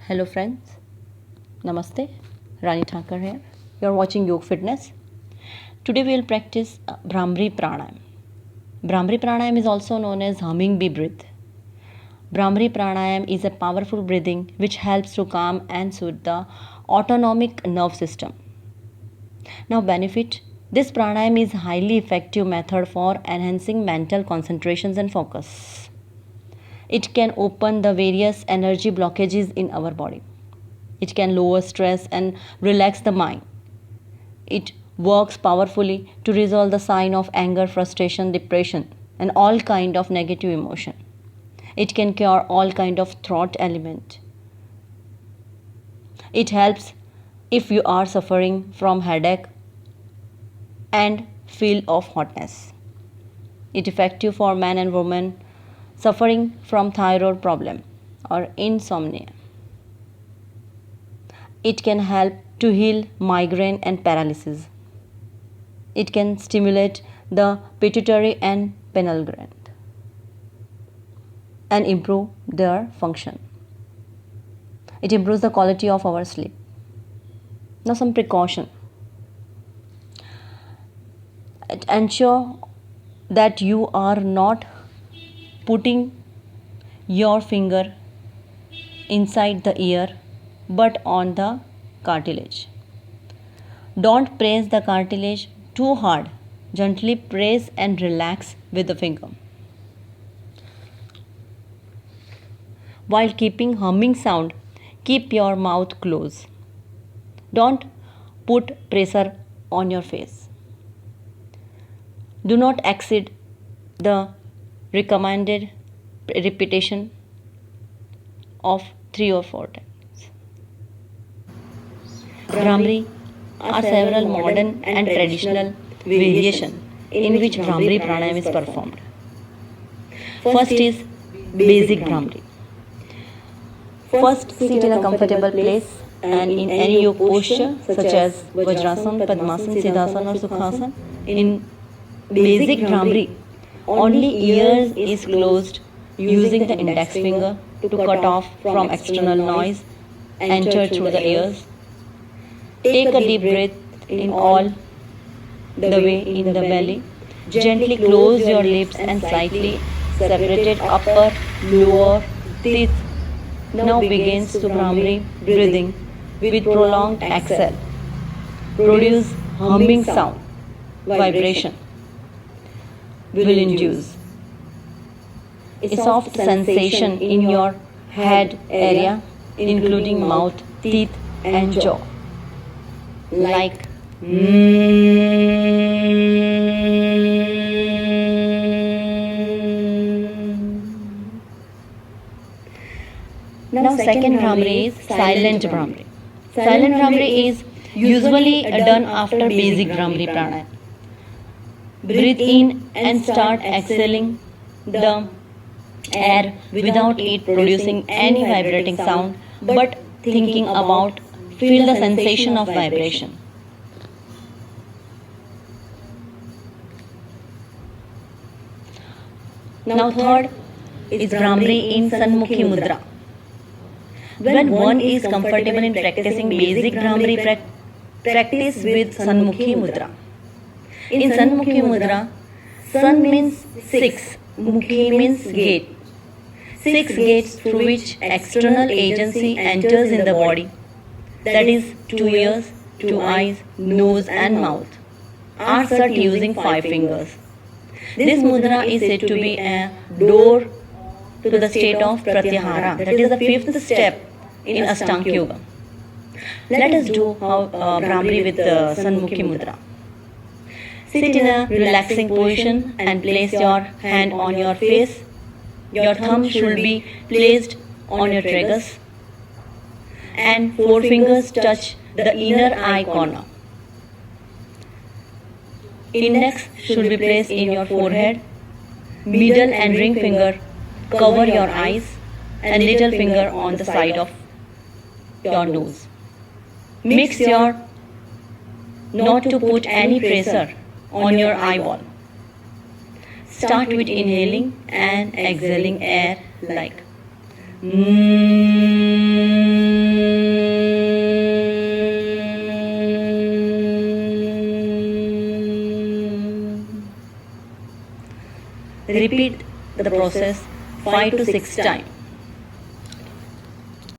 Hello friends, Namaste, Rani Thakur here. You are watching Yoga Fitness. Today we will practice Bhramari Pranayam. Bhramari Pranayam is also known as humming bee breath. Bhramari Pranayam is a powerful breathing which helps to calm and soothe the autonomic nerve system. Now benefit, this pranayam is highly effective method for enhancing mental concentrations and focus. It can open the various energy blockages in our body. It can lower stress and relax the mind. It works powerfully to resolve the sign of anger, frustration, depression, and all kind of negative emotion. It can cure all kind of throat ailment. It helps if you are suffering from headache and feel of hotness. It effective for men and women suffering from thyroid problem or insomnia. It can help to heal migraine and paralysis. It can stimulate the pituitary and pineal gland and improve their function. It improves the quality of our sleep. Now some precaution. Ensure that you are not putting your finger inside the ear but on the cartilage. Don't press the cartilage too hard. Gently press and relax with the finger. While keeping humming sound, keep your mouth closed. Don't put pressure on your face. Do not exceed the recommended repetition of 3 or 4 times. Bhramari are several modern and traditional variations in which Bhramari Pranayam is performed. First is basic Bhramari. First, sit in a comfortable place and in any yoga posture such as Vajrasana, Padmasana, Siddhasana or Sukhasana. In basic Bhramari, only ears is closed using the index finger to cut off from external noise enter through the ears. Take a deep breath in all the way in the belly. Gently close your lips and slightly separate upper, lower teeth. Now begins to Bhramari breathing with prolonged exhale. Produce humming sound, vibration will induce a soft sensation in your head area, including mouth, teeth, and jaw, like Now second Bhramari is silent Bhramari. Silent Bhramari is usually done after basic Bhramari pranayam. Breathe in and start exhaling the air without it producing any vibrating sound, but thinking about feel the sensation of vibration. Now third is Bhramari in Sanmukhi Mudra. When one is comfortable in practicing basic Bhramari, practice with Sanmukhi Mudra. In Sanmukhi Mudra, San means 6, Mukhi means gate. 6 gates through which external agency enters in the body, that is 2 ears, 2 eyes, nose and mouth, are set using 5 fingers. This mudra is said to be a door to the state of Pratyahara, that is the 5th step in Ashtanga Yoga. Let us do Bhramari with Sanmukhi Mudra. Sit in a relaxing position and place your hand on your face. Your thumb should be placed on your tragus and 4 fingers touch the inner eye corner. Index should be placed in your forehead. Middle and ring finger cover your eyes and little finger on the side of your nose. Make sure not to put any pressure on your eyeball. Start with inhaling and exhaling air like Repeat the process 5 to 6 times.